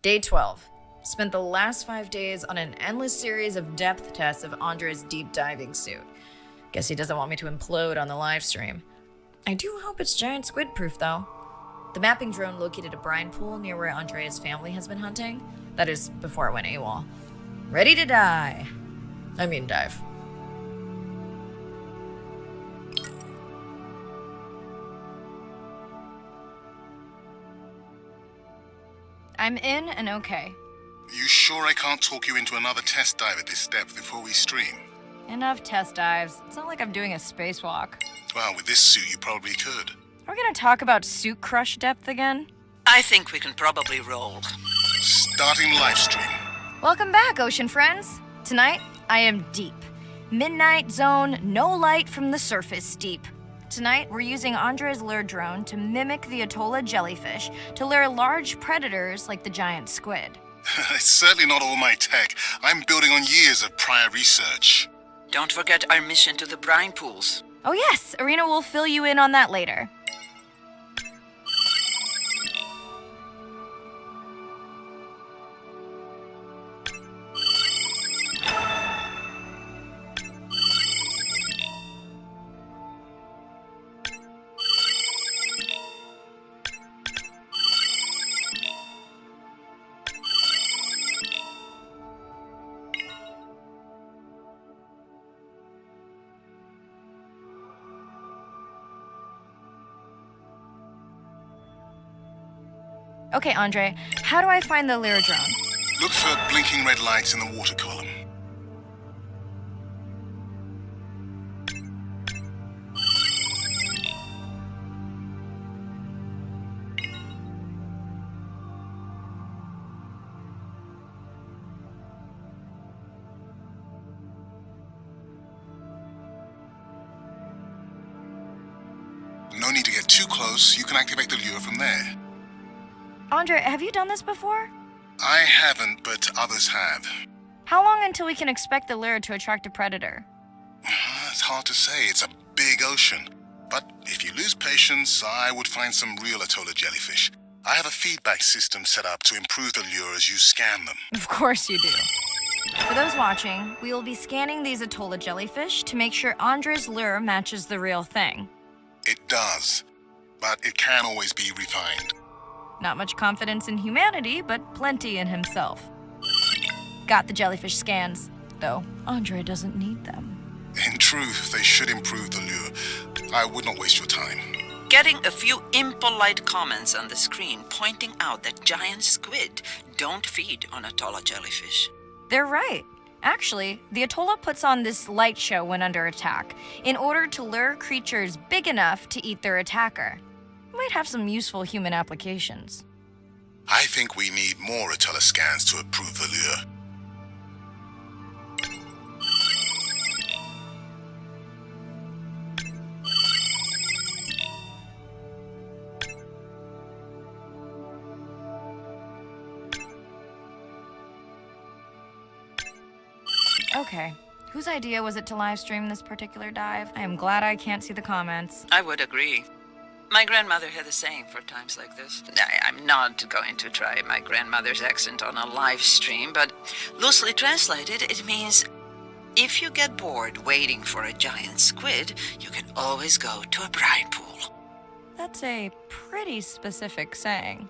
Day 12. Spent the last 5 days on an endless series of depth tests of Andre's deep diving suit. Guess he doesn't want me to implode on the live stream. I do hope it's giant squid proof though. The mapping drone located a brine pool near where Andrea's family has been hunting. That is, before it went AWOL. Ready to dive. I'm in and okay. You sure I can't talk you into another test dive at this depth before we stream? Enough test dives. It's not like I'm doing a spacewalk. Well, with this suit you probably could. Are we gonna talk about suit crush depth again? I think we can probably roll. Starting live stream. Welcome back, ocean friends. Tonight, I am deep. Midnight zone, no light from the surface deep. Tonight, we're using Andre's lure drone to mimic the Atolla jellyfish to lure large predators like the giant squid. It's certainly not all my tech. I'm building on years of prior research. Don't forget our mission to the brine pools. Oh yes, Arena will fill you in on that later. Okay, Andre, how do I find the lure drone? Look for blinking red lights in the water column. No need to get too close. You can activate the lure from there. Andre, have you done this before? I haven't, but others have. How long until we can expect the lure to attract a predator? It's hard to say. It's a big ocean. But if you lose patience, I would find some real Atolla jellyfish. I have a feedback system set up to improve the lure as you scan them. Of course you do. For those watching, we will be scanning these Atolla jellyfish to make sure Andre's lure matches the real thing. It does, but it can always be refined. Not much confidence in humanity, but plenty in himself. Got the jellyfish scans, though Andre doesn't need them. In truth, they should improve the lure. I would not waste your time. Getting a few impolite comments on the screen pointing out that giant squid don't feed on Atolla jellyfish. They're right. Actually, the Atolla puts on this light show when under attack, in order to lure creatures big enough to eat their attacker. Might have some useful human applications. I think we need more Atolla scans to approve the lure. Okay, whose idea was it to live stream this particular dive? I am glad I can't see the comments. I would agree. My grandmother had a saying for times like this. I'm not going to try my grandmother's accent on a live stream, but loosely translated, it means if you get bored waiting for a giant squid, you can always go to a brine pool. That's a pretty specific saying.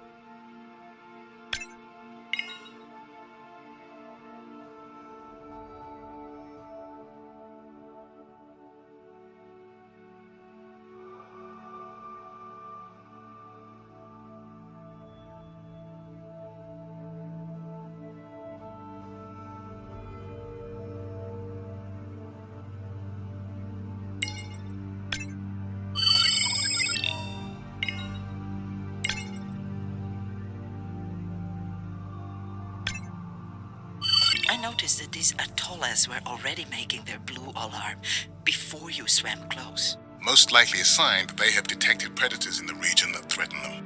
I noticed that these Atollas were already making their blue alarm before you swam close. Most likely a sign that they have detected predators in the region that threaten them.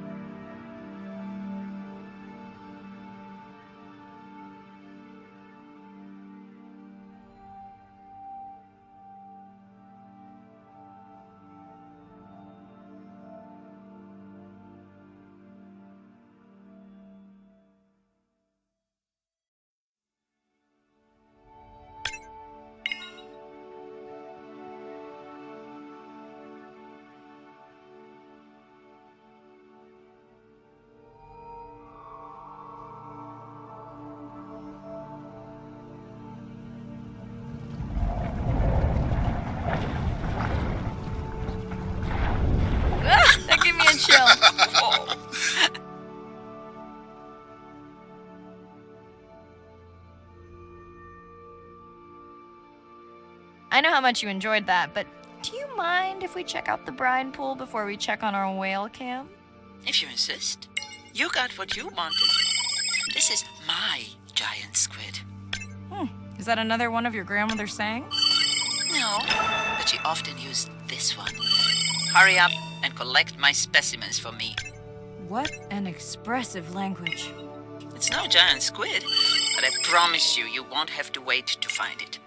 Chill. Whoa. I know how much you enjoyed that, but do you mind if we check out the brine pool before we check on our whale cam? If you insist. You got what you wanted. This is my giant squid. Is that another one of your grandmother's sayings? No, but she often used this one. Hurry up and collect my specimens for me. What an expressive language. It's no giant squid, but I promise you, you won't have to wait to find it.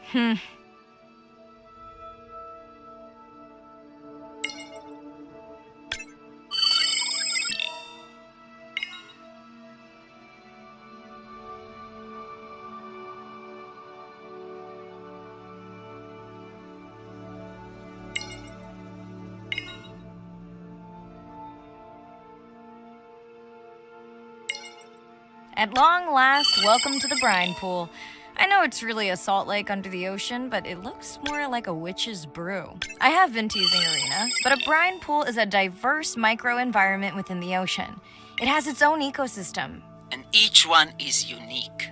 At long last, welcome to the brine pool. I know it's really a salt lake under the ocean, but it looks more like a witch's brew. I have been teasing Arena, but a brine pool is a diverse microenvironment within the ocean. It has its own ecosystem. And each one is unique.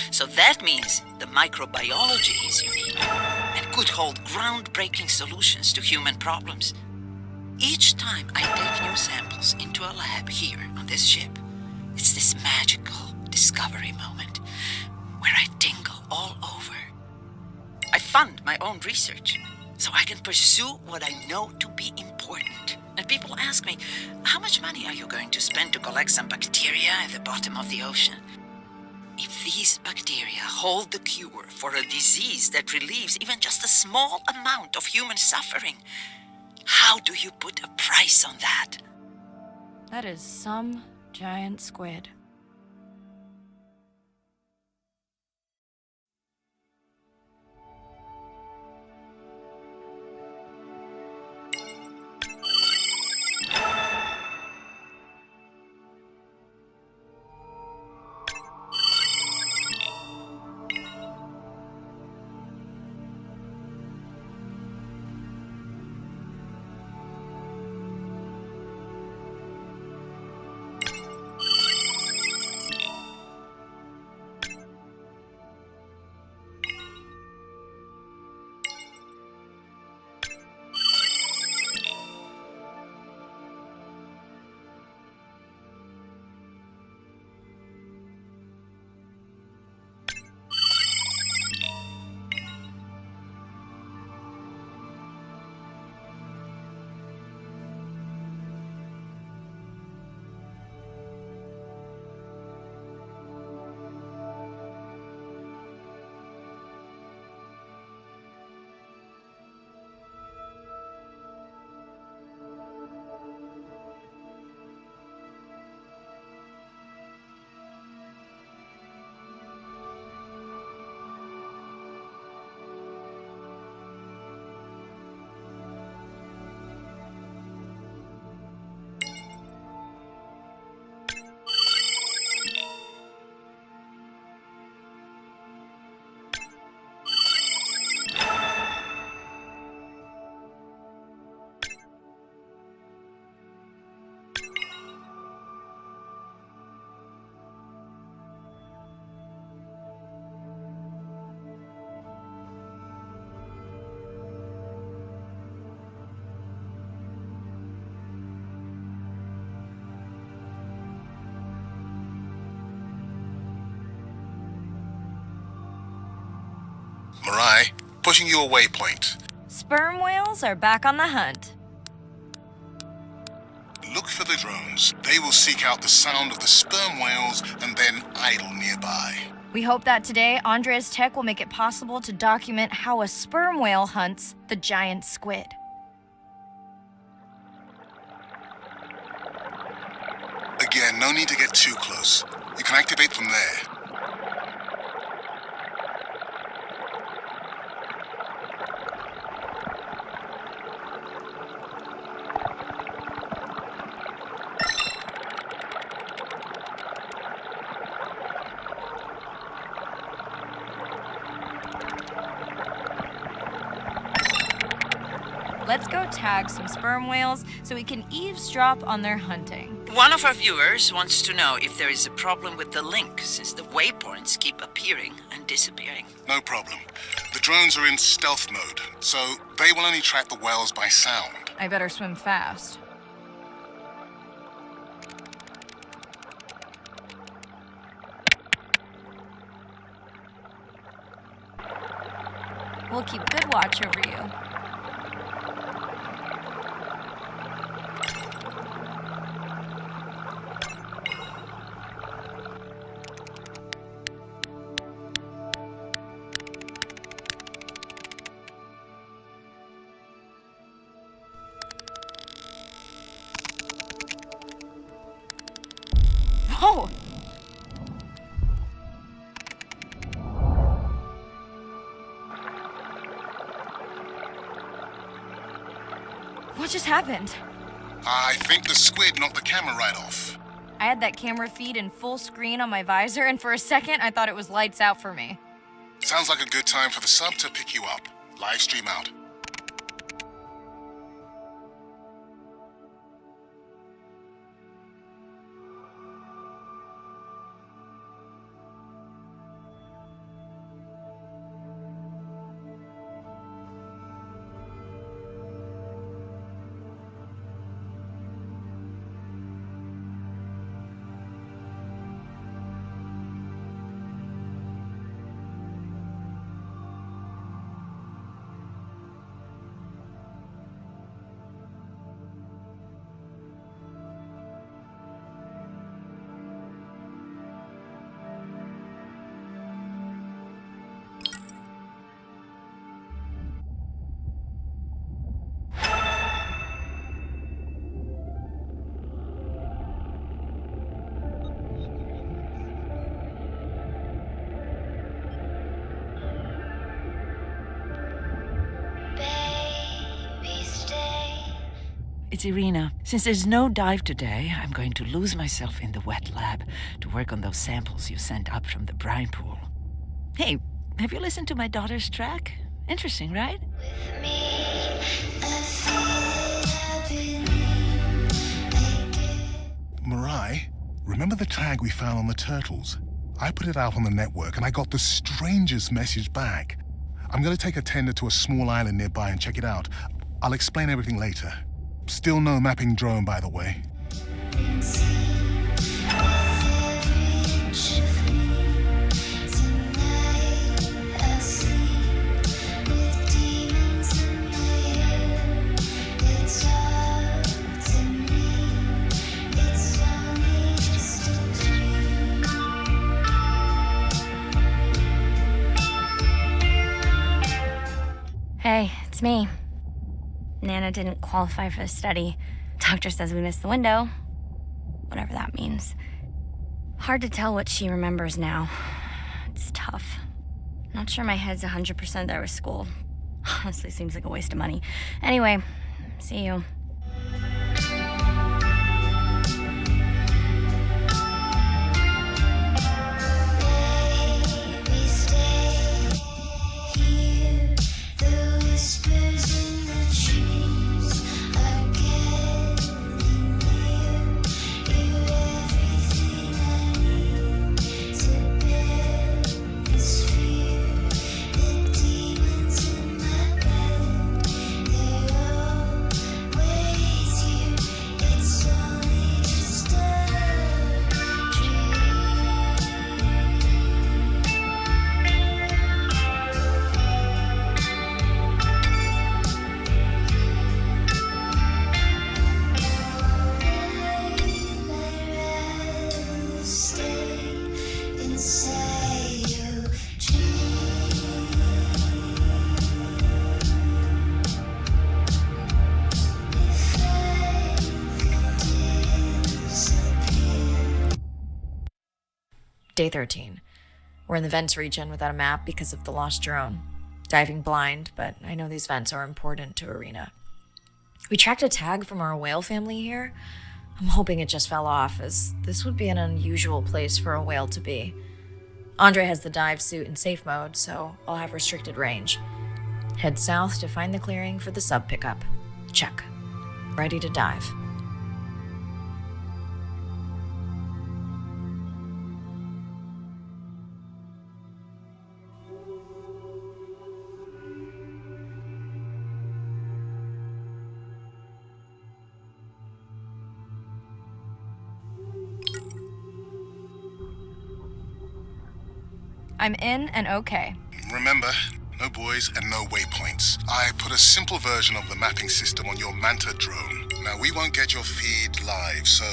So that means the microbiology is unique and could hold groundbreaking solutions to human problems. Each time I take new samples into a lab here on this ship, it's this magical discovery moment where I tingle all over. I fund my own research so I can pursue what I know to be important. And people ask me, how much money are you going to spend to collect some bacteria at the bottom of the ocean? If these bacteria hold the cure for a disease that relieves even just a small amount of human suffering, how do you put a price on that? That is some giant squid. Mirai, pushing you a waypoint. Sperm whales are back on the hunt. Look for the drones. They will seek out the sound of the sperm whales and then idle nearby. We hope that today, Andrea's tech will make it possible to document how a sperm whale hunts the giant squid. Again, no need to get too close. You can activate from there. let's go tag some sperm whales so we can eavesdrop on their hunting. One of our viewers wants to know if there is a problem with the link, since the waypoints keep appearing and disappearing. No problem. The drones are in stealth mode, so they will only track the whales by sound. I better swim fast. We'll keep good watch over you. Whoa! What just happened? I think the squid knocked the camera right off. I had that camera feed in full screen on my visor, and for a second I thought it was lights out for me. Sounds like a good time for the sub to pick you up. Live stream out. It's Irina. Since there's no dive today, I'm going to lose myself in the wet lab to work on those samples you sent up from the brine pool. Hey, have you listened to my daughter's track? Interesting, right? With me, I feel Mirai, remember the tag we found on the turtles? I put it out on the network and I got the strangest message back. I'm going to take a tender to a small island nearby and check it out. I'll explain everything later. Still no mapping drone, by the way. Hey, it's me. Nana didn't qualify for the study. Doctor says we missed the window. Whatever that means. Hard to tell what she remembers now. It's tough. Not sure my head's 100% there with school. Honestly, seems like a waste of money. Anyway, see you. Day 13. We're in the vents region without a map because of the lost drone. Diving blind, but I know these vents are important to Irina. We tracked a tag from our whale family here. I'm hoping it just fell off, as this would be an unusual place for a whale to be. Andre has the dive suit in safe mode, so I'll have restricted range. Head south to find the clearing for the sub pickup. Check. Ready to dive. I'm in and okay. Remember, no buoys and no waypoints. I put a simple version of the mapping system on your Manta drone. Now, we won't get your feed live, so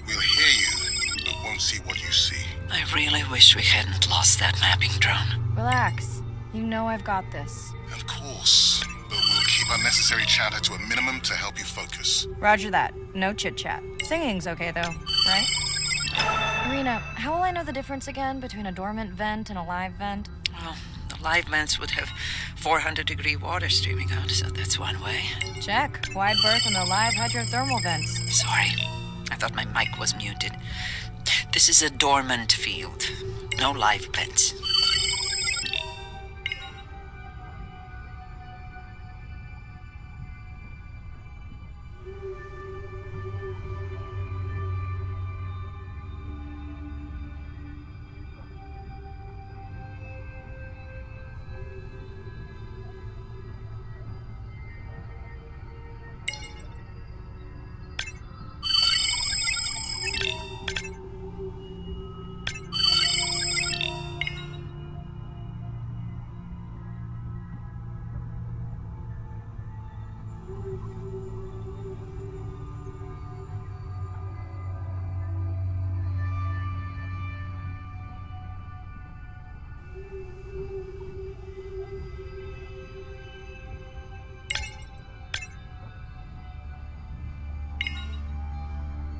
we'll hear you, but won't see what you see. I really wish we hadn't lost that mapping drone. Relax. You know I've got this. Of course, but we'll keep unnecessary chatter to a minimum to help you focus. Roger that. No chit-chat. Singing's okay, though, right? Irina, how will I know the difference again between a dormant vent and a live vent? Well, the live vents would have 400-degree water streaming out, so that's one way. Check. Wide berth in the live hydrothermal vents. Sorry, I thought my mic was muted. This is a dormant field. No live vents.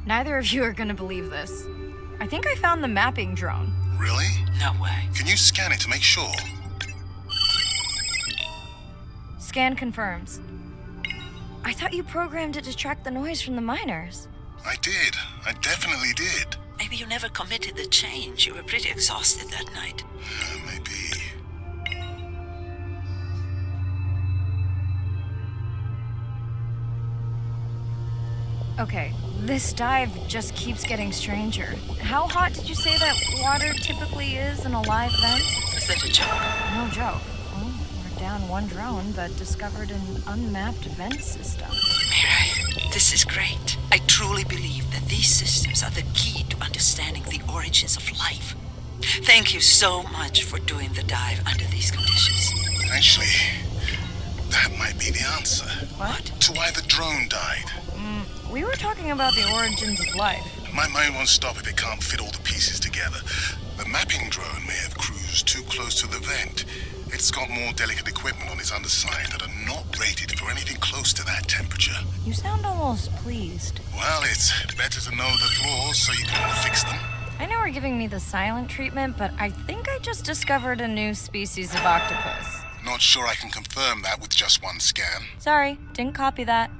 Neither of you are gonna believe this. I think I found the mapping drone. Really? No way. Can you scan it to make sure? Scan confirms. I thought you programmed it to track the noise from the miners. I did. I definitely did. Maybe you never committed the change. You were pretty exhausted that night. Maybe. Okay, this dive just keeps getting stranger. How hot did you say that water typically is in a live vent? Is that a joke? No joke. Well, we're down one drone, but discovered an unmapped vent system. Mirai, this is great. I truly believe that these systems are the key to understanding the origins of life. Thank you so much for doing the dive under these conditions. Actually, that might be the answer. What? To why the drone died. We were talking about the origins of life. My mind won't stop if it can't fit all the pieces together. The mapping drone may have cruised too close to the vent. It's got more delicate equipment on its underside that are not rated for anything close to that temperature. You sound almost pleased. Well, it's better to know the flaws so you can fix them. I know we're giving me the silent treatment, but I think I just discovered a new species of octopus. Not sure I can confirm that with just one scan. Sorry, didn't copy that.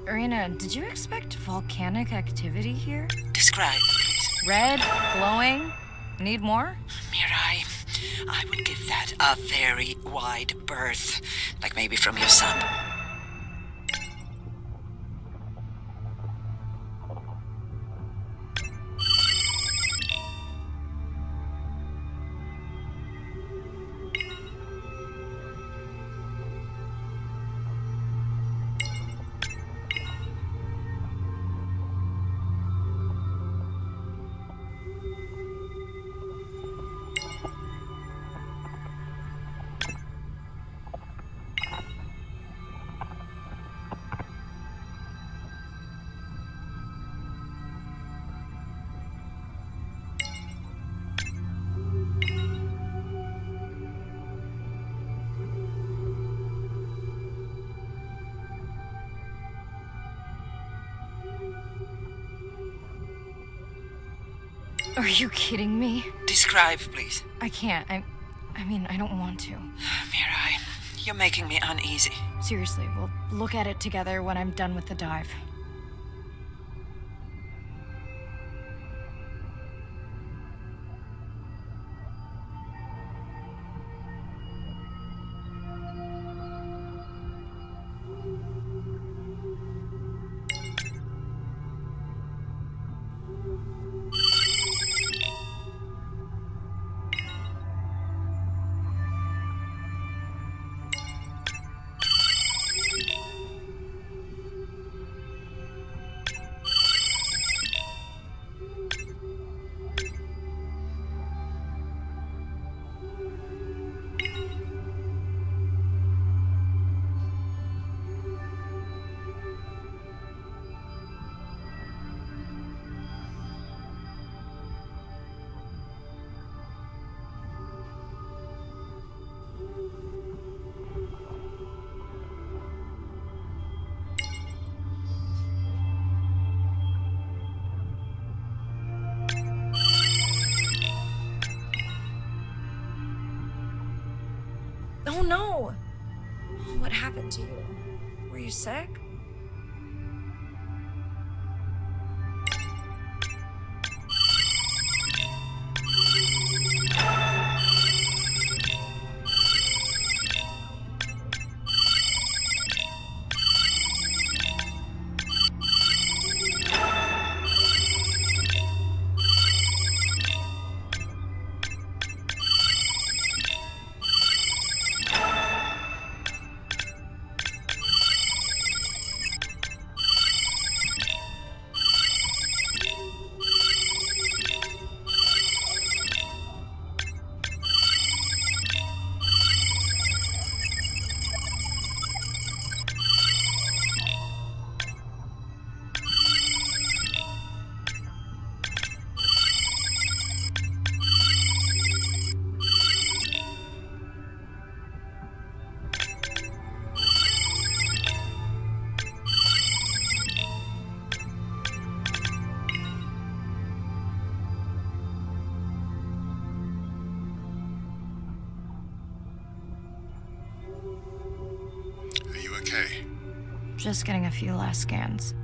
Irina, did you expect volcanic activity here? Describe, please. Red, glowing. Need more? Mirai, I would give that a very wide berth. Like maybe from your sub. Are you kidding me? Describe, please. I can't. I mean, I don't want to. Mirai, you're making me uneasy. Seriously, we'll look at it together when I'm done with the dive. Oh no! What happened to you? Were you sick? Are you okay? Just getting a few last scans.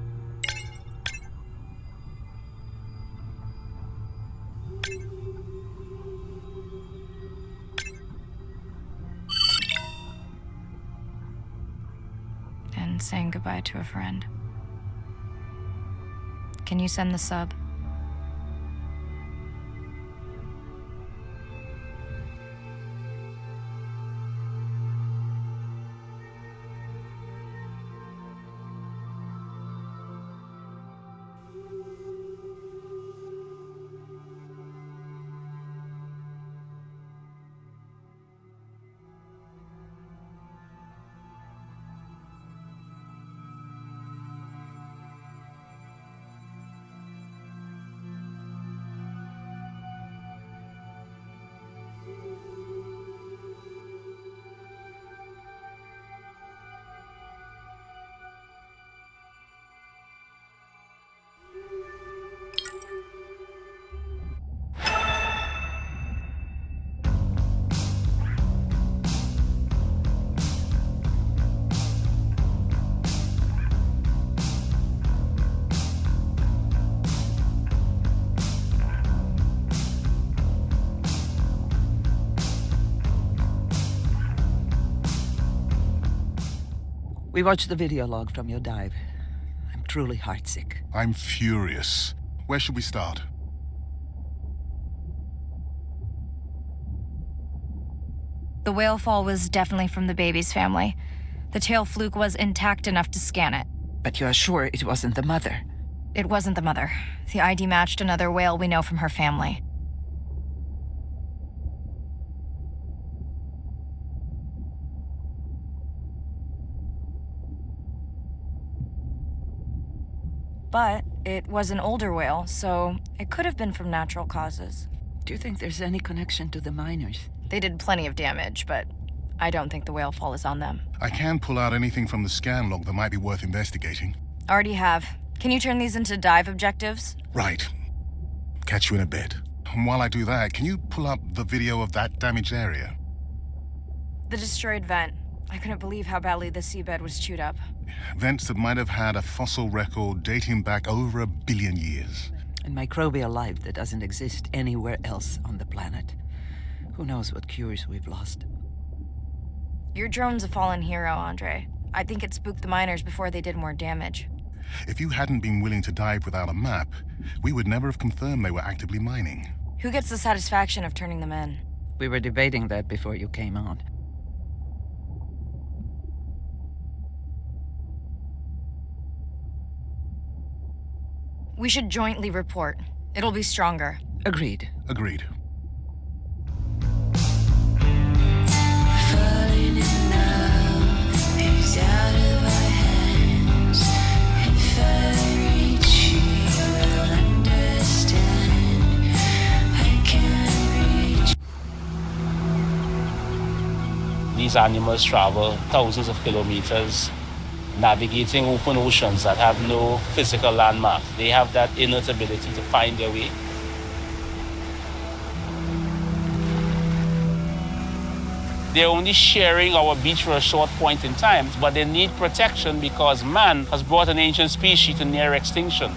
And saying goodbye to a friend. Can you send the sub? We watched the video log from your dive. I'm truly heartsick. I'm furious. Where should we start? The whale fall was definitely from the baby's family. The tail fluke was intact enough to scan it. But you are sure it wasn't the mother? It wasn't the mother. The ID matched another whale we know from her family. But it was an older whale, so it could have been from natural causes. Do you think there's any connection to the miners? They did plenty of damage, but I don't think the whale fall is on them. I can pull out anything from the scan log that might be worth investigating. Already have. Can you turn these into dive objectives? Right. catch you in a bit. And while I do that, can you pull up the video of that damaged area? The destroyed vent. I couldn't believe how badly the seabed was chewed up. Vents that might have had a fossil record dating back over 1 billion years. And microbial life that doesn't exist anywhere else on the planet. Who knows what cures we've lost. Your drone's a fallen hero, Andre. I think it spooked the miners before they did more damage. If you hadn't been willing to dive without a map, we would never have confirmed they were actively mining. Who gets the satisfaction of turning them in? We were debating that before you came on. We should jointly report. It'll be stronger. Agreed. Agreed. Falling in love is out of our hands. If I reach you, you'll understand. I can't reach. These animals travel thousands of kilometers, navigating open oceans that have no physical landmarks. They have that innate ability to find their way. They're only sharing our beach for a short point in time, but they need protection because man has brought an ancient species to near extinction.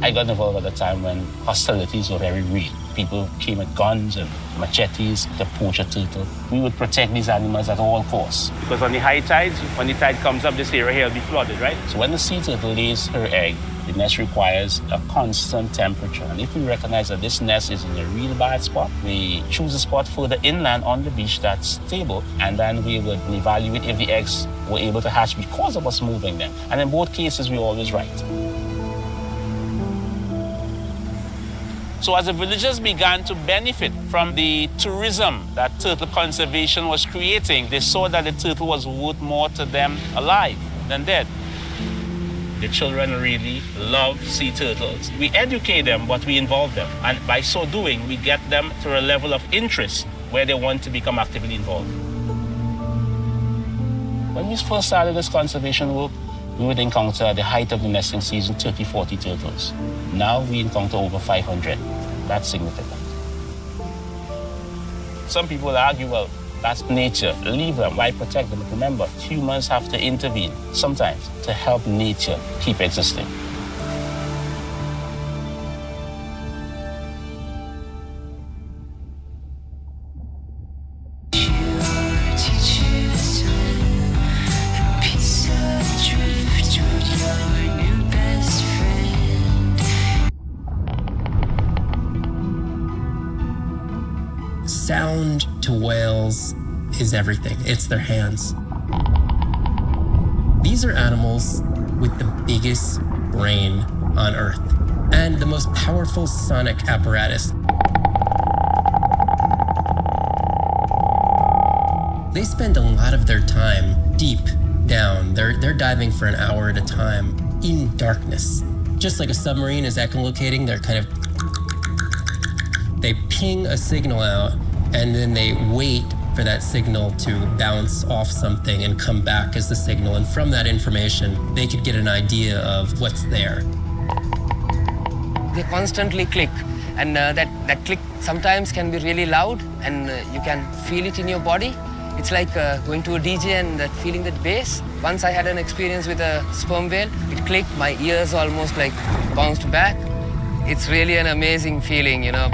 I got involved at a time when hostilities were very real. People came with guns and machetes to poach a turtle. We would protect these animals at all costs. Because on the high tides, when the tide comes up, this area here will be flooded, right? So when the sea turtle lays her egg, the nest requires a constant temperature. And if we recognize that this nest is in a real bad spot, we choose a spot further inland on the beach that's stable, and then we would evaluate if the eggs were able to hatch because of us moving them. And in both cases, we're always right. So as the villagers began to benefit from the tourism that turtle conservation was creating, they saw that the turtle was worth more to them alive than dead. The children really love sea turtles. We educate them, but we involve them. And by so doing, we get them to a level of interest where they want to become actively involved. When we first started this conservation work, we would encounter at the height of the nesting season 30, 40 turtles. Now we encounter over 500. That's significant. Some people argue, well, that's nature. Leave them. Why protect them? But remember, humans have to intervene sometimes to help nature keep existing. Sound to whales is everything. It's their hands. These are animals with the biggest brain on Earth and the most powerful sonic apparatus. They spend a lot of their time deep down. They're diving for an hour at a time in darkness. Just like a submarine is echolocating, they ping a signal out, and then they wait for that signal to bounce off something and come back as the signal. And from that information, they could get an idea of what's there. They constantly click, and that click sometimes can be really loud, and you can feel it in your body. It's like going to a DJ and feeling that bass. Once I had an experience with a sperm whale. It clicked, my ears almost like bounced back. It's really an amazing feeling, you know.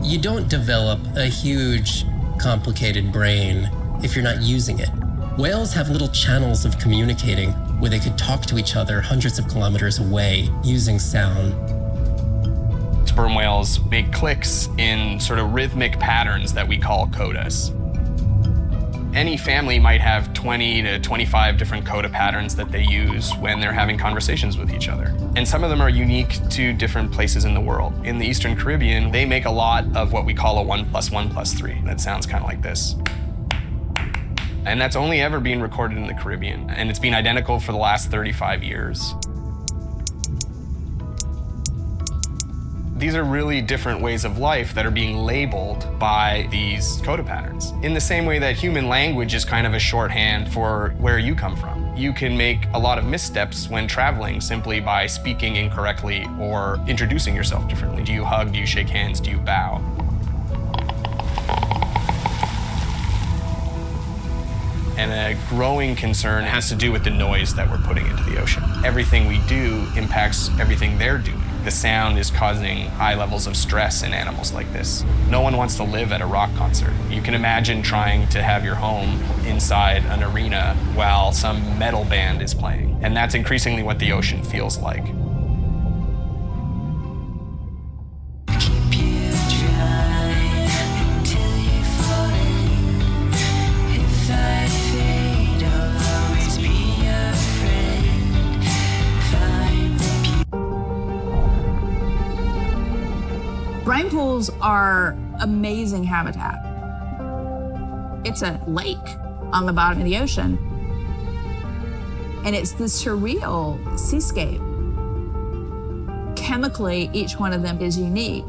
You don't develop a huge, complicated brain if you're not using it. Whales have little channels of communicating where they could talk to each other hundreds of kilometers away using sound. Sperm whales make clicks in sort of rhythmic patterns that we call codas. Any family might have 20 to 25 different coda patterns that they use when they're having conversations with each other. And some of them are unique to different places in the world. In the Eastern Caribbean, they make a lot of what we call a 1 + 1 + 3. That sounds kind of like this. And that's only ever been recorded in the Caribbean. And it's been identical for the last 35 years. These are really different ways of life that are being labeled by these coda patterns. In the same way that human language is kind of a shorthand for where you come from. You can make a lot of missteps when traveling simply by speaking incorrectly or introducing yourself differently. Do you hug? Do you shake hands? Do you bow? And a growing concern has to do with the noise that we're putting into the ocean. Everything we do impacts everything they're doing. The sound is causing high levels of stress in animals like this. No one wants to live at a rock concert. You can imagine trying to have your home inside an arena while some metal band is playing. And that's increasingly what the ocean feels like. Keep you dry until you fall in. If I fade, I'll always be your friend. Find the Brine pools are amazing habitat. It's a lake on the bottom of the ocean. And it's this surreal seascape. Chemically, each one of them is unique.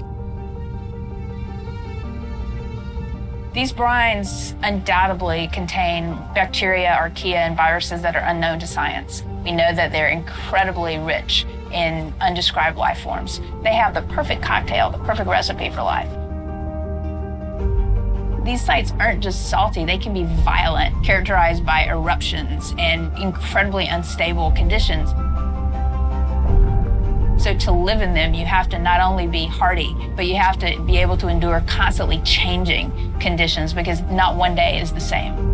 These brines undoubtedly contain bacteria, archaea, and viruses that are unknown to science. We know that they're incredibly rich in undescribed life forms. They have the perfect cocktail, the perfect recipe for life. These sites aren't just salty, they can be violent, characterized by eruptions and incredibly unstable conditions. So to live in them, you have to not only be hardy, but you have to be able to endure constantly changing conditions because not one day is the same.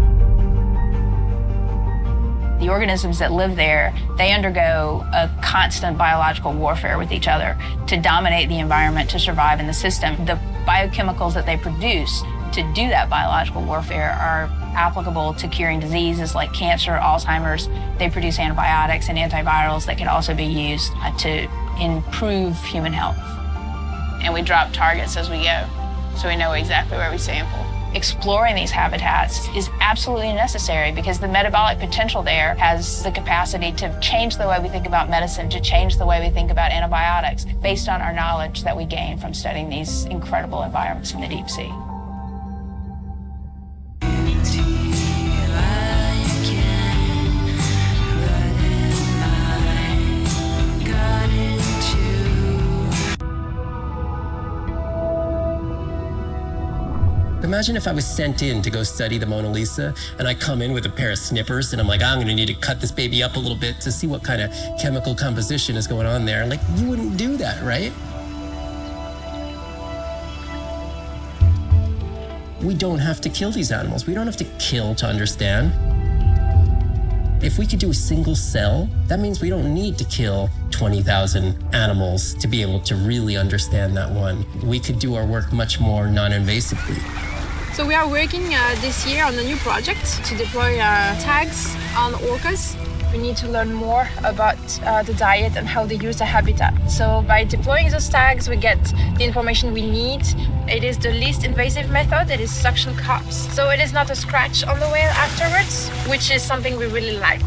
The organisms that live there, they undergo a constant biological warfare with each other to dominate the environment, to survive in the system. The biochemicals that they produce to do that biological warfare are applicable to curing diseases like cancer, Alzheimer's. They produce antibiotics and antivirals that can also be used to improve human health. And we drop targets as we go, so we know exactly where we sample. Exploring these habitats is absolutely necessary because the metabolic potential there has the capacity to change the way we think about medicine, to change the way we think about antibiotics, based on our knowledge that we gain from studying these incredible environments in the deep sea. Imagine if I was sent in to go study the Mona Lisa and I come in with a pair of snippers and I'm like, I'm gonna need to cut this baby up a little bit to see what kind of chemical composition is going on there. Like, you wouldn't do that, right? We don't have to kill these animals. We don't have to kill to understand. If we could do a single cell, that means we don't need to kill 20,000 animals to be able to really understand that one. We could do our work much more non-invasively. So we are working this year on a new project to deploy tags on orcas. We need to learn more about the diet and how they use the habitat. So by deploying those tags, we get the information we need. It is the least invasive method. It is suction cups. So it is not a scratch on the whale afterwards, which is something we really like.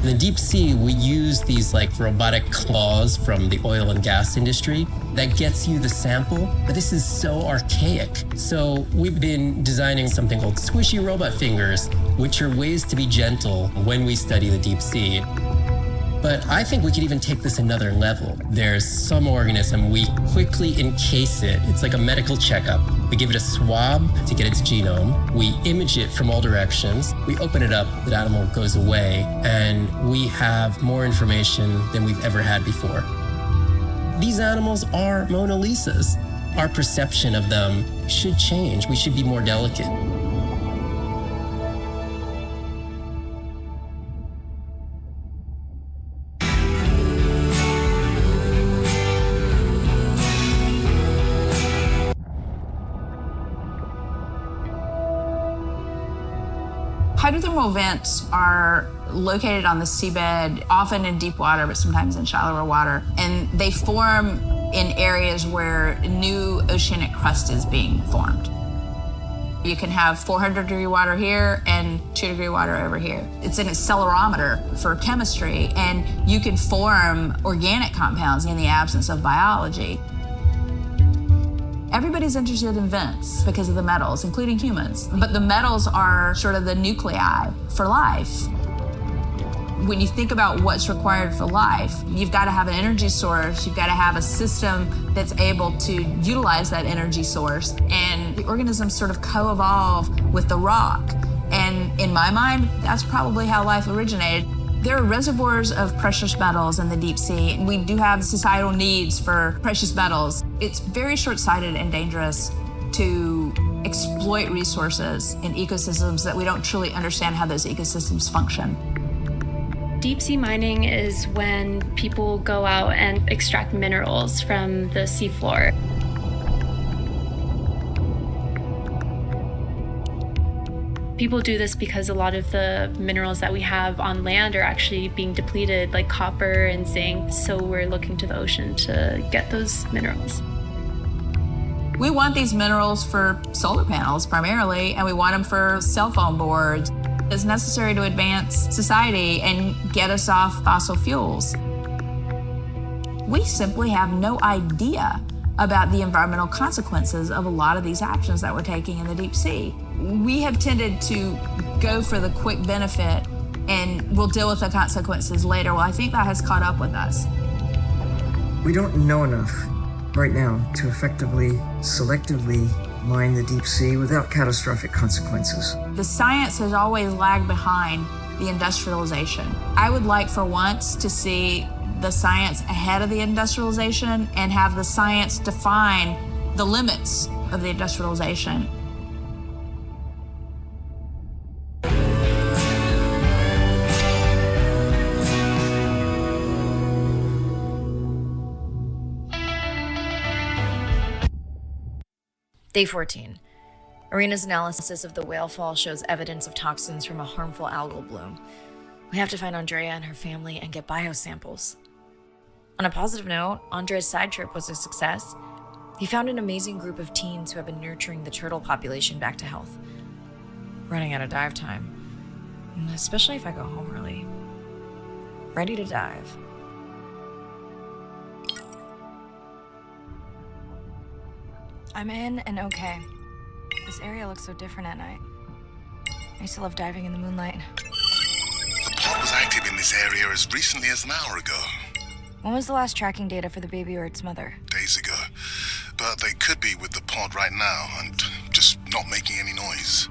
In the deep sea, we use these like robotic claws from the oil and gas industry that gets you the sample, but this is so archaic. So we've been designing something called squishy robot fingers, which are ways to be gentle when we study the deep sea. But I think we could even take this another level. There's some organism, we quickly encase it. It's like a medical checkup. We give it a swab to get its genome. We image it from all directions. We open it up, the animal goes away, and we have more information than we've ever had before. These animals are Mona Lisas. Our perception of them should change. We should be more delicate. Hydrothermal vents are located on the seabed, often in deep water, but sometimes in shallower water. And they form in areas where new oceanic crust is being formed. You can have 400-degree water here and 2-degree water over here. It's an accelerometer for chemistry, and you can form organic compounds in the absence of biology. Everybody's interested in vents because of the metals, including humans. But the metals are sort of the nuclei for life. When you think about what's required for life, you've got to have an energy source, you've got to have a system that's able to utilize that energy source, and the organisms sort of co-evolve with the rock. And in my mind, that's probably how life originated. There are reservoirs of precious metals in the deep sea, and we do have societal needs for precious metals. It's very short-sighted and dangerous to exploit resources in ecosystems that we don't truly understand how those ecosystems function. Deep sea mining is when people go out and extract minerals from the seafloor. People do this because a lot of the minerals that we have on land are actually being depleted, like copper and zinc, so we're looking to the ocean to get those minerals. We want these minerals for solar panels primarily, and we want them for cell phone boards. It's necessary to advance society and get us off fossil fuels. We simply have no idea about the environmental consequences of a lot of these actions that we're taking in the deep sea. We have tended to go for the quick benefit and we'll deal with the consequences later. Well, I think that has caught up with us. We don't know enough right now to effectively, selectively mine the deep sea without catastrophic consequences. The science has always lagged behind the industrialization. I would like for once to see the science ahead of the industrialization and have the science define the limits of the industrialization. Day 14. Arena's analysis of the whale fall shows evidence of toxins from a harmful algal bloom. We have to find Andrea and her family and get biosamples. On a positive note, Andrea's side trip was a success. He found an amazing group of teens who have been nurturing the turtle population back to health. Running out of dive time, especially if I go home early. Ready to dive. I'm in and okay. This area looks so different at night. I used to love diving in the moonlight. The pod was active in this area as recently as an hour ago. When was the last tracking data for the baby or its mother? Days ago. But they could be with the pod right now and just not making any noise.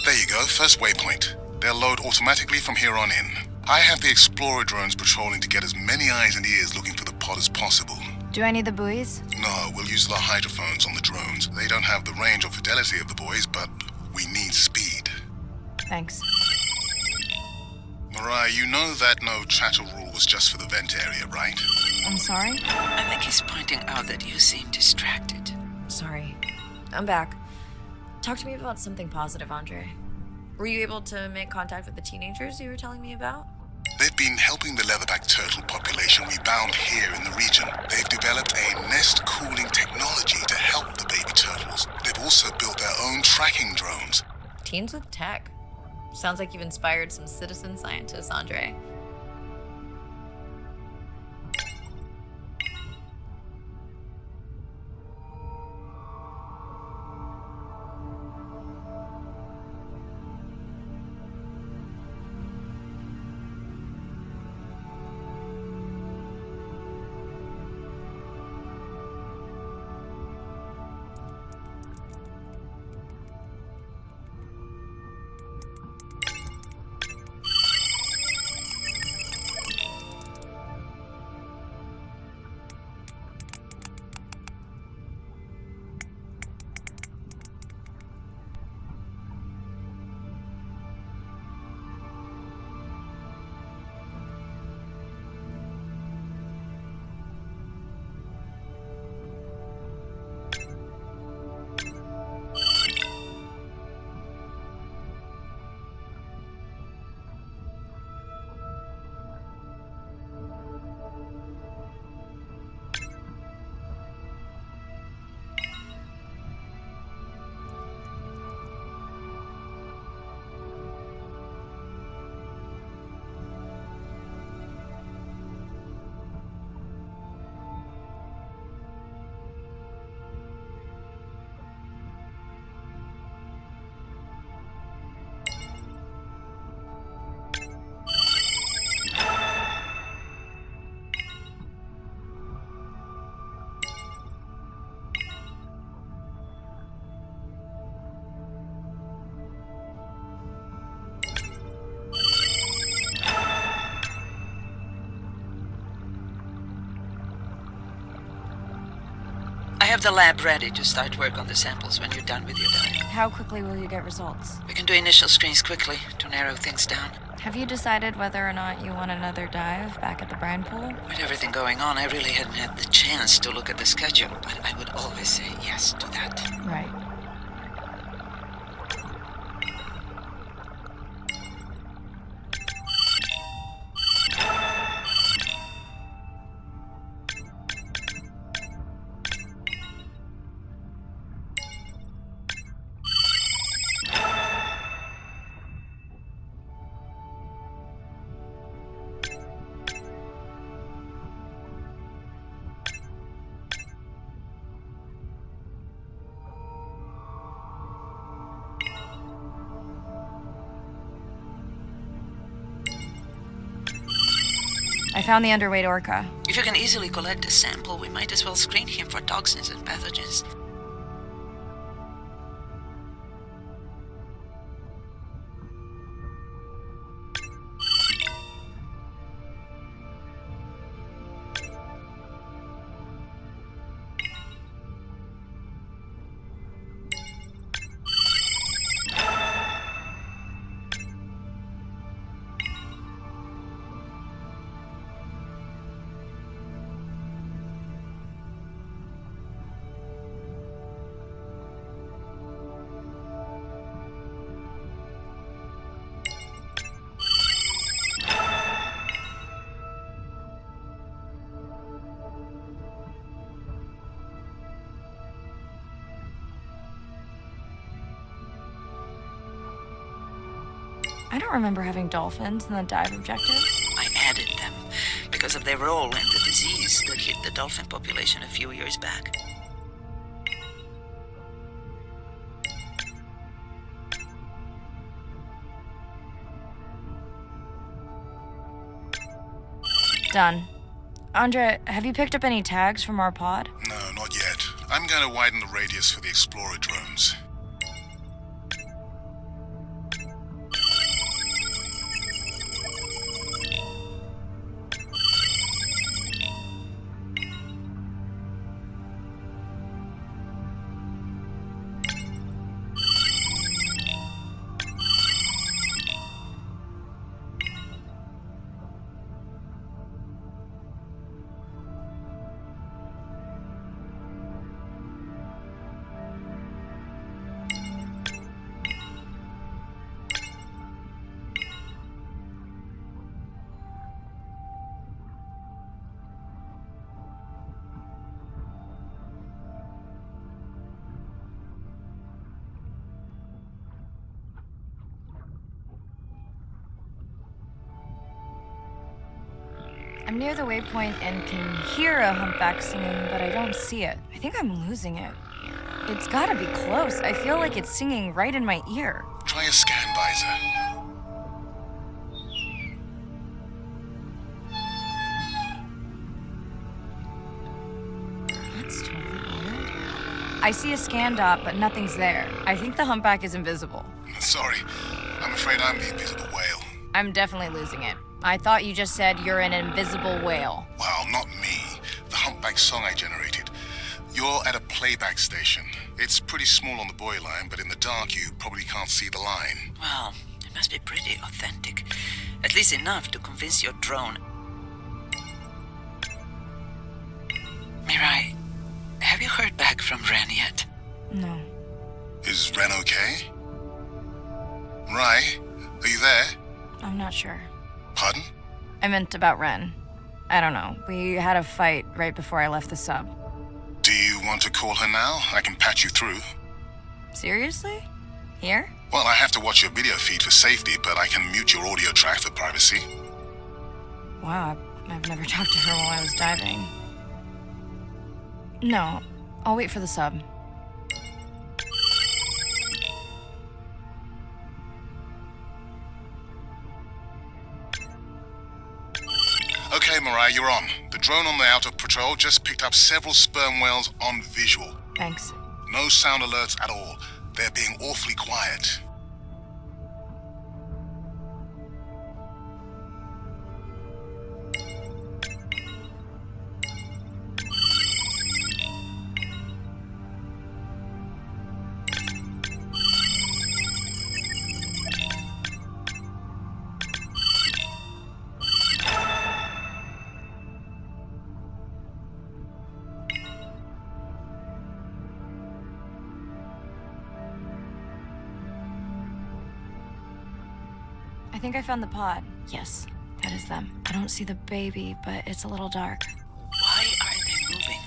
There you go, first waypoint. They'll load automatically from here on in. I have the Explorer drones patrolling to get as many eyes and ears looking for the pod as possible. Do I need the buoys? No, we'll use the hydrophones on the drones. They don't have the range or fidelity of the buoys, but we need speed. Thanks. Mariah, you know that no chatter rule was just for the vent area, right? I'm sorry? I think he's pointing out that you seem distracted. Sorry. I'm back. Talk to me about something positive, Andre. Were you able to make contact with the teenagers you were telling me about? They've been helping the leatherback turtle population rebound here in the region. They've developed a nest cooling technology to help the baby turtles. They've also built their own tracking drones. Teens with tech. Sounds like you've inspired some citizen scientists, Andre. have the lab ready to start work on the samples when you're done with your dive. How quickly will you get results? We can do initial screens quickly to narrow things down. Have you decided whether or not you want another dive back at the brine pool? With everything going on, I really hadn't had the chance to look at the schedule, but I would always say yes to that. Right. I found the underweight orca. If you can easily collect a sample, we might as well screen him for toxins and pathogens. I don't remember having dolphins in the dive objectives. I added them because of their role in the disease that hit the dolphin population a few years back. Done. Andre, have you picked up any tags from our pod? No, not yet. I'm going to widen the radius for the Explorer drones. I'm near the waypoint and can hear a humpback singing, but I don't see it. I think I'm losing it. It's gotta be close. I feel like it's singing right in my ear. Try a scan visor. That's totally weird. I see a scan dot, but nothing's there. I think the humpback is invisible. Sorry, I'm afraid I'm the invisible whale. I'm definitely losing it. I thought you just said you're an invisible whale. Well, not me. The humpback song I generated. You're at a playback station. It's pretty small on the buoy line, but in the dark you probably can't see the line. Well, it must be pretty authentic. At least enough to convince your drone. Mirai, have you heard back from Ren yet? No. Is Ren okay? Rai, are you there? I'm not sure. Pardon? I meant about Ren. I don't know. We had a fight right before I left the sub. Do you want to call her now? I can patch you through. Seriously? Here? Well, I have to watch your video feed for safety, but I can mute your audio track for privacy. Wow, I've never talked to her while I was diving. No, I'll wait for the sub. Okay, Mariah, you're on. The drone on the outer patrol just picked up several sperm whales on visual. Thanks. No sound alerts at all. They're being awfully quiet. I think I found the pod. Yes, that is them. I don't see the baby, but it's a little dark. Why aren't they moving?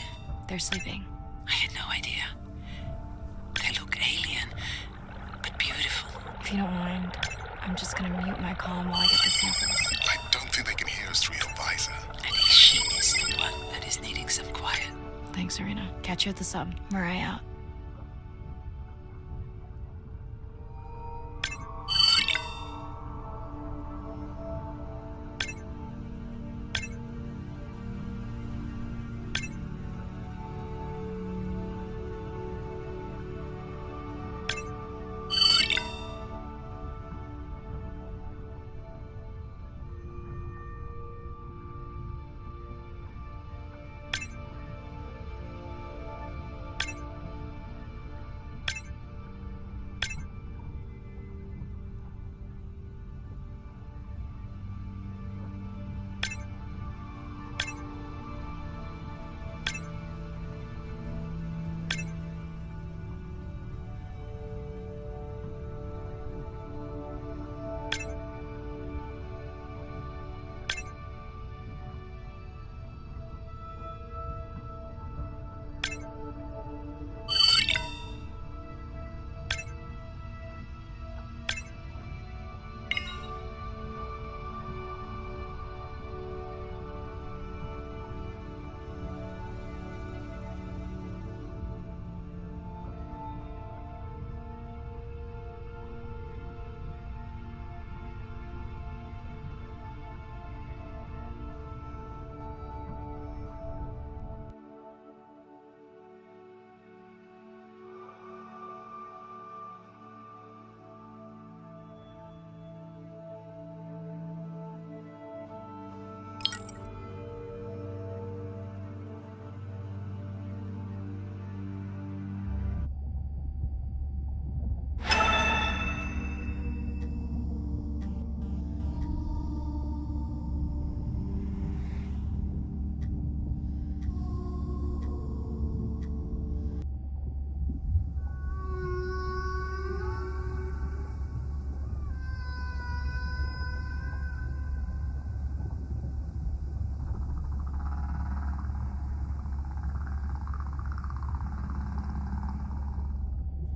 They're sleeping. I had no idea. They look alien, but beautiful. If you don't mind, I'm just gonna mute my comm while I get the samples. I don't think they can hear us through your visor. I think she is the one that is needing some quiet. Thanks, Serena. Catch you at the sub. Mariah out.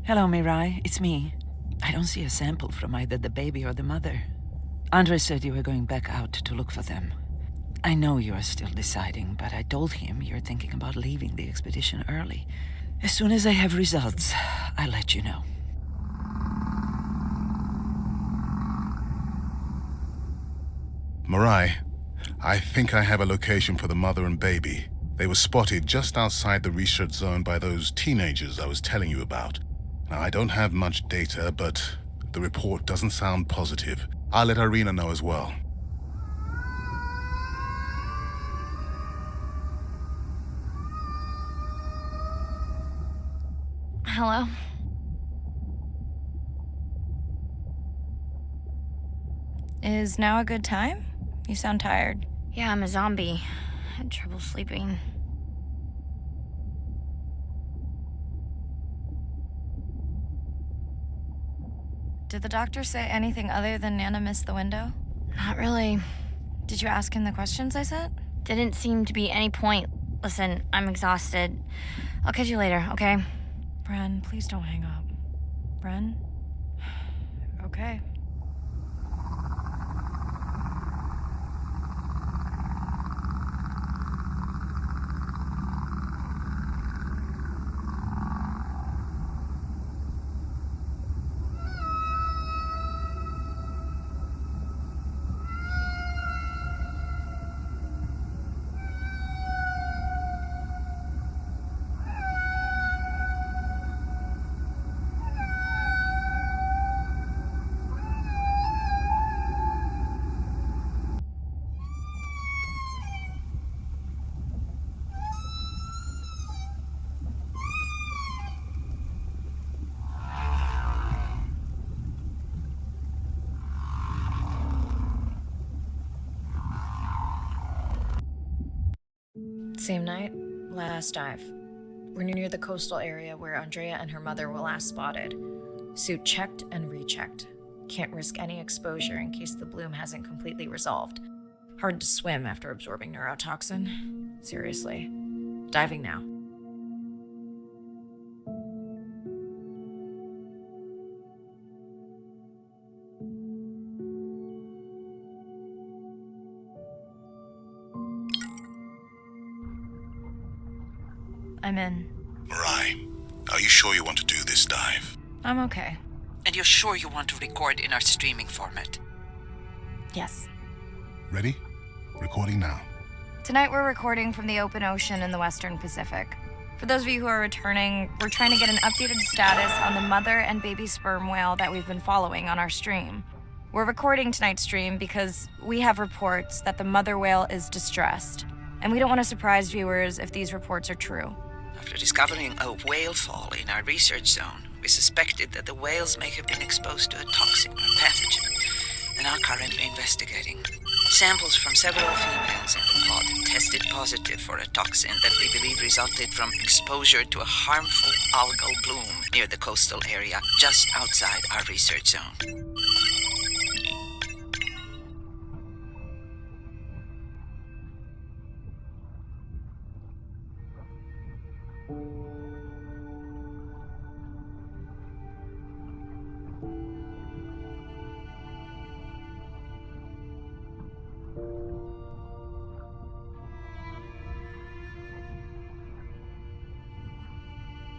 Hello, Mirai. It's me. I don't see a sample from either the baby or the mother. Andre said you were going back out to look for them. I know you are still deciding, but I told him you're thinking about leaving the expedition early. As soon as I have results, I'll let you know. Mirai, I think I have a location for the mother and baby. They were spotted just outside the research zone by those teenagers I was telling you about. Now, I don't have much data, but the report doesn't sound positive. I'll let Irina know as well. Hello? Is now a good time? You sound tired. Yeah, I'm a zombie. I had trouble sleeping. Did the doctor say anything other than Nana missed the window? Not really. Did you ask him the questions I sent? Didn't seem to be any point. Listen, I'm exhausted. I'll catch you later, okay? Bren, please don't hang up. Bren? Okay. Same night, last dive. We're near the coastal area where Andrea and her mother were last spotted. Suit checked and rechecked. Can't risk any exposure in case the bloom hasn't completely resolved. Hard to swim after absorbing neurotoxin. Seriously. Diving now. I'm in. Mirai, are you sure you want to do this dive? I'm okay. And you're sure you want to record in our streaming format? Yes. Ready? Recording now. Tonight we're recording from the open ocean in the Western Pacific. For those of you who are returning, we're trying to get an updated status on the mother and baby sperm whale that we've been following on our stream. We're recording tonight's stream because we have reports that the mother whale is distressed, and we don't want to surprise viewers if these reports are true. After discovering a whale fall in our research zone, we suspected that the whales may have been exposed to a toxin or pathogen, and are currently investigating. Samples from several females in the pod tested positive for a toxin that we believe resulted from exposure to a harmful algal bloom near the coastal area just outside our research zone.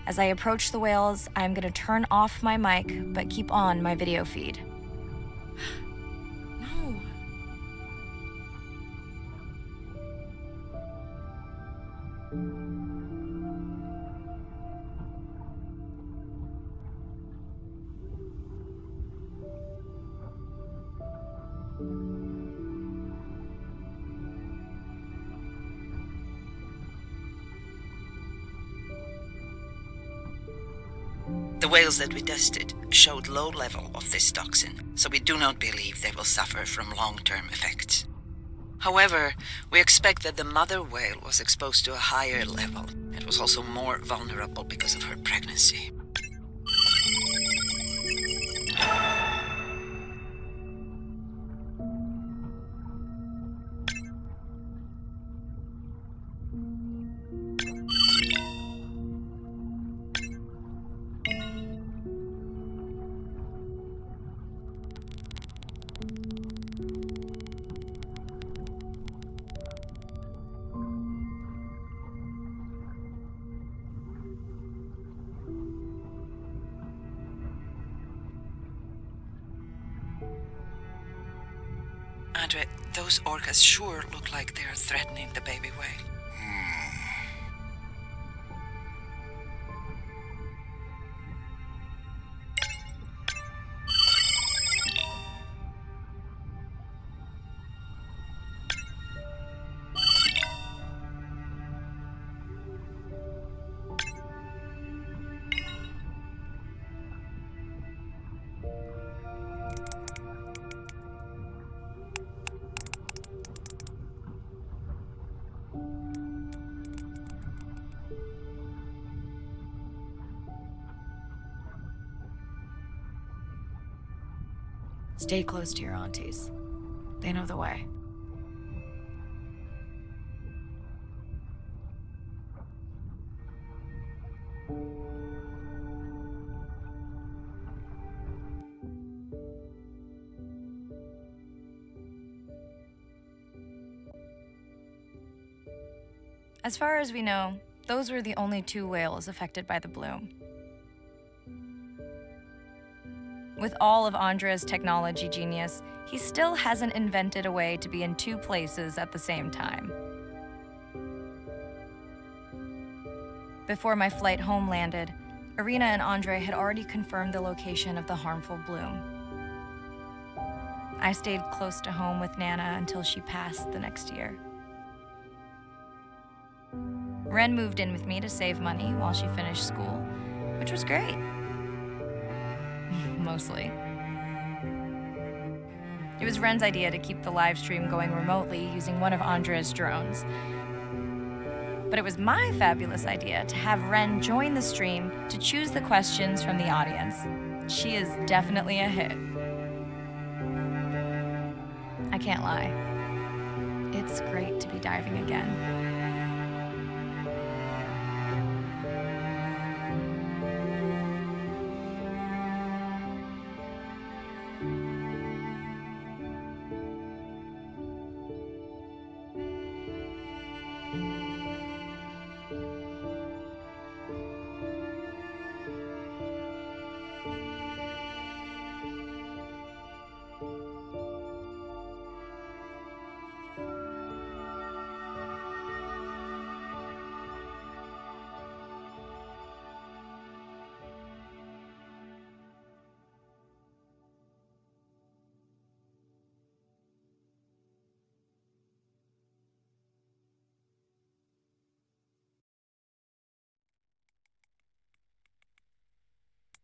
As I approach the whales, I'm going to turn off my mic, but keep on my video feed. No. The whales that we tested showed low level of this toxin, so we do not believe they will suffer from long-term effects. However, we expect that the mother whale was exposed to a higher level. It was also more vulnerable because of her pregnancy. Andre, those orcas sure look like they are threatening the baby whale. Stay close to your aunties. They know the way. As far as we know, those were the only 2 whales affected by the bloom. With all of Andre's technology genius, he still hasn't invented a way to be in 2 places at the same time. Before my flight home landed, Irina and Andre had already confirmed the location of the harmful bloom. I stayed close to home with Nana until she passed the next year. Ren moved in with me to save money while she finished school, which was great. Mostly. It was Ren's idea to keep the live stream going remotely using one of Andre's drones. But it was my fabulous idea to have Ren join the stream to choose the questions from the audience. She is definitely a hit. I can't lie. It's great to be diving again.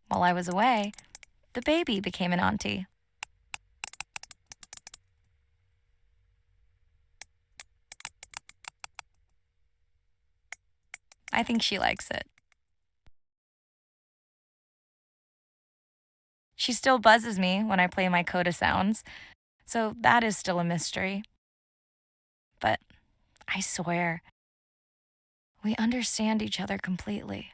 While I was away, the baby became an auntie. I think she likes it. She still buzzes me when I play my coda sounds, so that is still a mystery. But I swear, we understand each other completely.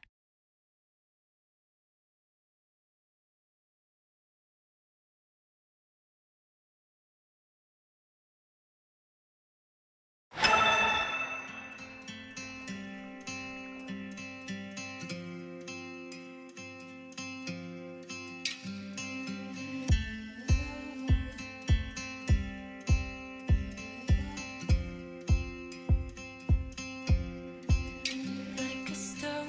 Like a stone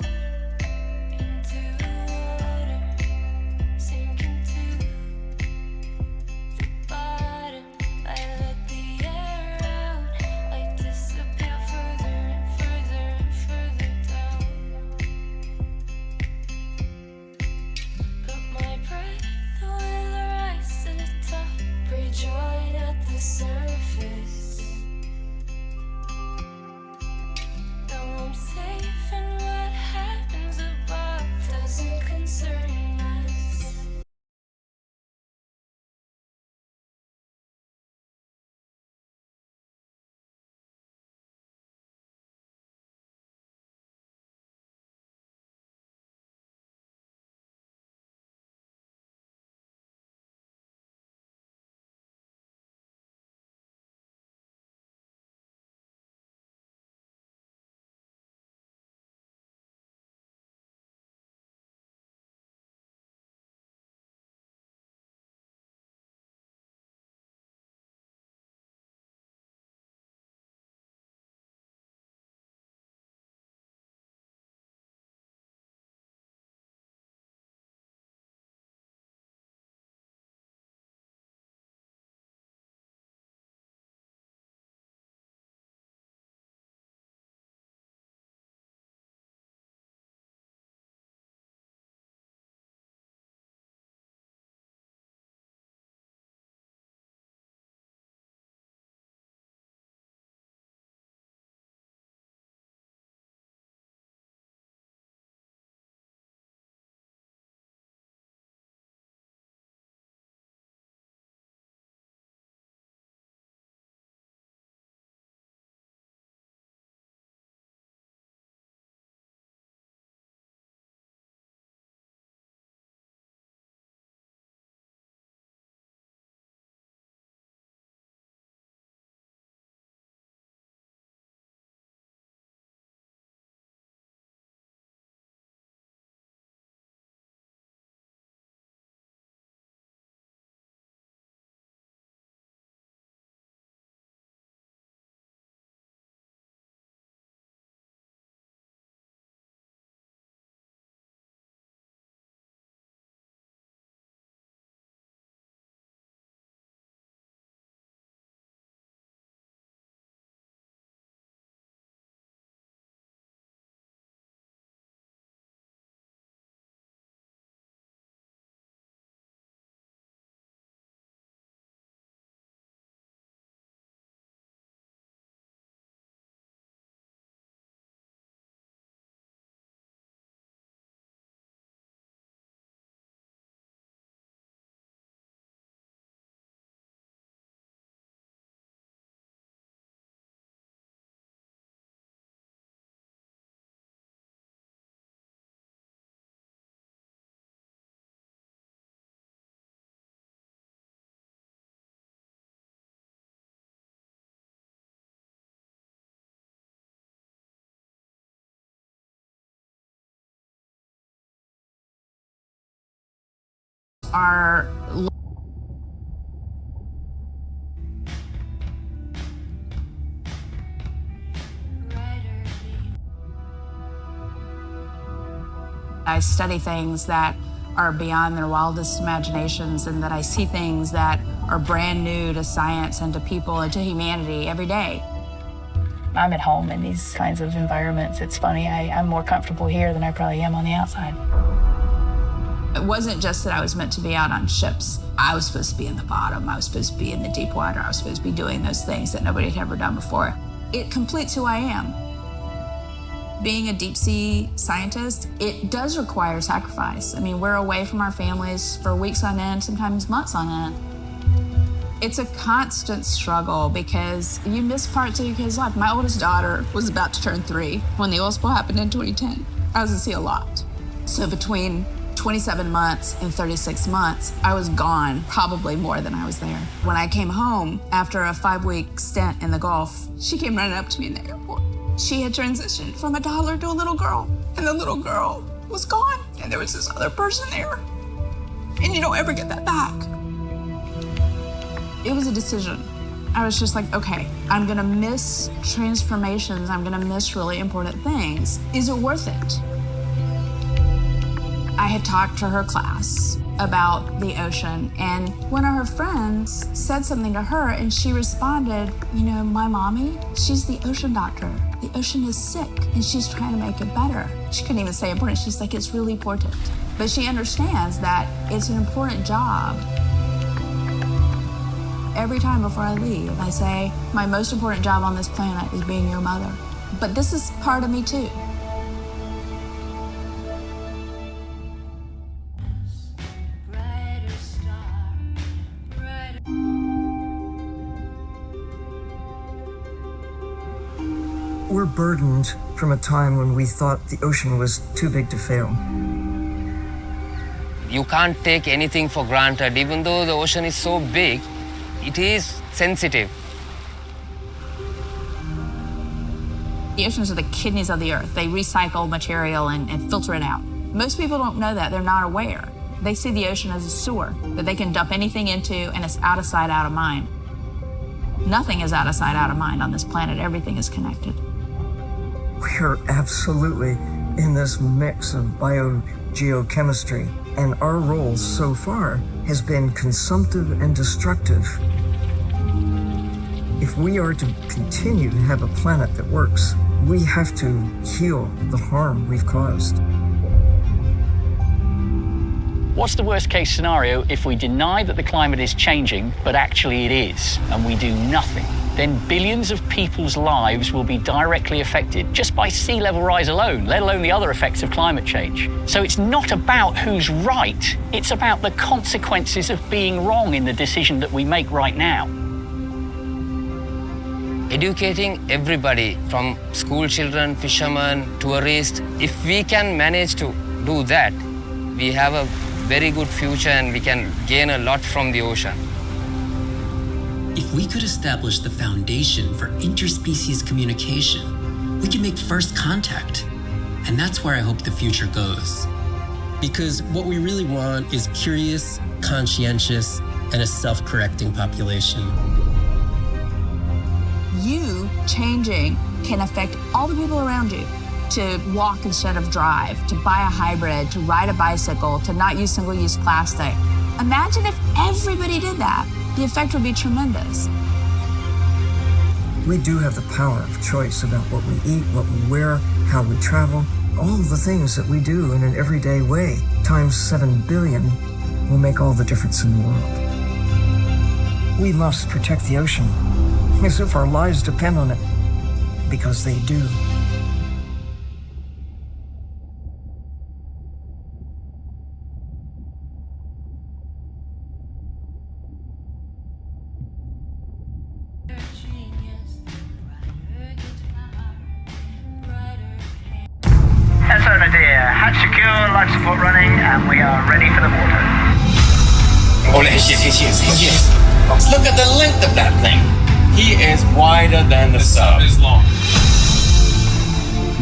are I study things that are beyond their wildest imaginations, and that I see things that are brand new to science and to people and to humanity every day. I'm at home in these kinds of environments. It's funny, I'm more comfortable here than I probably am on the outside. It wasn't just that I was meant to be out on ships. I was supposed to be in the bottom. I was supposed to be in the deep water. I was supposed to be doing those things that nobody had ever done before. It completes who I am. Being a deep sea scientist, it does require sacrifice. I mean, we're away from our families for weeks on end, sometimes months on end. It's a constant struggle because you miss parts of your kid's life. My oldest daughter was about to turn 3 when the oil spill happened in 2010. I was at sea a lot. So between 27 months and 36 months, I was gone probably more than I was there. When I came home after a 5-week stint in the Gulf, she came running up to me in the airport. She had transitioned from a toddler to a little girl, and the little girl was gone, and there was this other person there, and you don't ever get that back. It was a decision. I was just like, okay, I'm gonna miss transformations, I'm gonna miss really important things. Is it worth it? I had talked to her class about the ocean, and one of her friends said something to her, and she responded, you know, my mommy, she's the ocean doctor. The ocean is sick, and she's trying to make it better. She couldn't even say important. She's like, it's really important. But she understands that it's an important job. Every time before I leave, I say, my most important job on this planet is being your mother. But this is part of me too. We're burdened from a time when we thought the ocean was too big to fail. You can't take anything for granted. Even though the ocean is so big, it is sensitive. The oceans are the kidneys of the earth. They recycle material and filter it out. Most people don't know that. They're not aware. They see the ocean as a sewer that they can dump anything into, and it's out of sight, out of mind. Nothing is out of sight, out of mind on this planet. Everything is connected. We are absolutely in this mix of biogeochemistry, and our role so far has been consumptive and destructive. If we are to continue to have a planet that works, we have to heal the harm we've caused. What's the worst case scenario if we deny that the climate is changing, but actually it is, and we do nothing? Then billions of people's lives will be directly affected just by sea level rise alone, let alone the other effects of climate change. So it's not about who's right, it's about the consequences of being wrong in the decision that we make right now. Educating everybody from school children, fishermen, tourists, if we can manage to do that, we have a very good future and we can gain a lot from the ocean. If we could establish the foundation for interspecies communication, we can make first contact. And that's where I hope the future goes. Because what we really want is curious, conscientious, and a self-correcting population. You changing can affect all the people around you. To walk instead of drive, to buy a hybrid, to ride a bicycle, to not use single-use plastic. Imagine if everybody did that. The effect would be tremendous. We do have the power of choice about what we eat, what we wear, how we travel, all the things that we do in an everyday way, times 7 billion, will make all the difference in the world. We must protect the ocean as if our lives depend on it, because they do. SO Nadir, hatch secure, life support running, and we are ready for the water. Oh, he is. Look at the length of that thing. He is wider than the sub. Is long.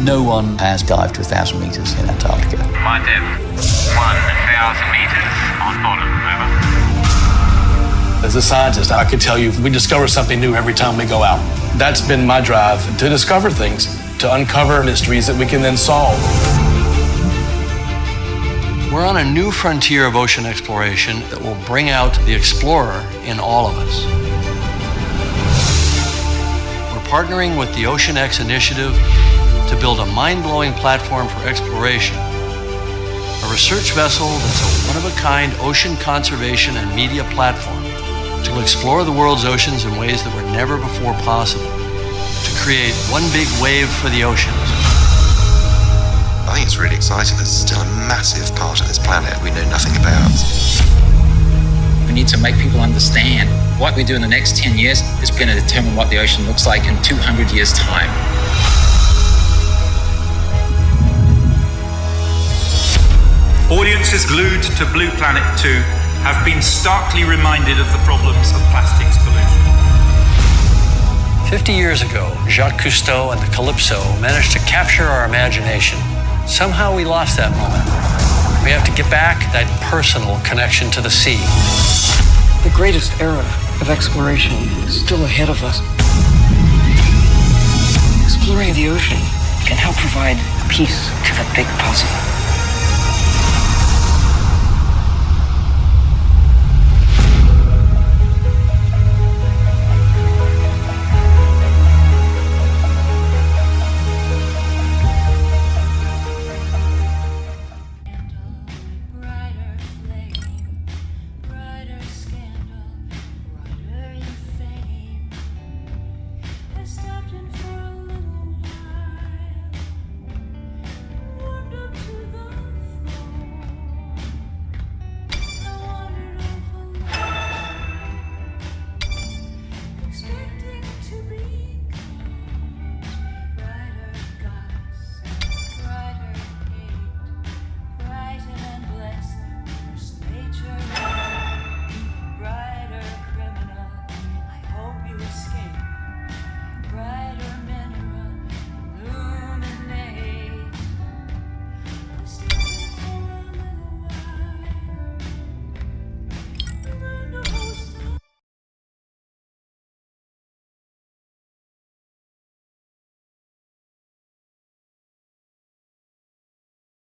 No one has dived to 1,000 meters in Antarctica. My depth, 1,000 meters on bottom. As a scientist, I could tell you we discover something new every time we go out. That's been my drive, to discover things, to uncover mysteries that we can then solve. We're on a new frontier of ocean exploration that will bring out the explorer in all of us. We're partnering with the Ocean X Initiative to build a mind-blowing platform for exploration. A research vessel that's a one-of-a-kind ocean conservation and media platform to explore the world's oceans in ways that were never before possible, to create one big wave for the oceans. I think it's really exciting. There's still a massive part of this planet we know nothing about. We need to make people understand what we do in the next 10 years is going to determine what the ocean looks like in 200 years' time. Audiences glued to Blue Planet 2 have been starkly reminded of the problems of plastics pollution. 50 years ago, Jacques Cousteau and the Calypso managed to capture our imagination. Somehow we lost that moment. We have to get back that personal connection to the sea. The greatest era of exploration is still ahead of us. Exploring the ocean can help provide a piece to the big puzzle.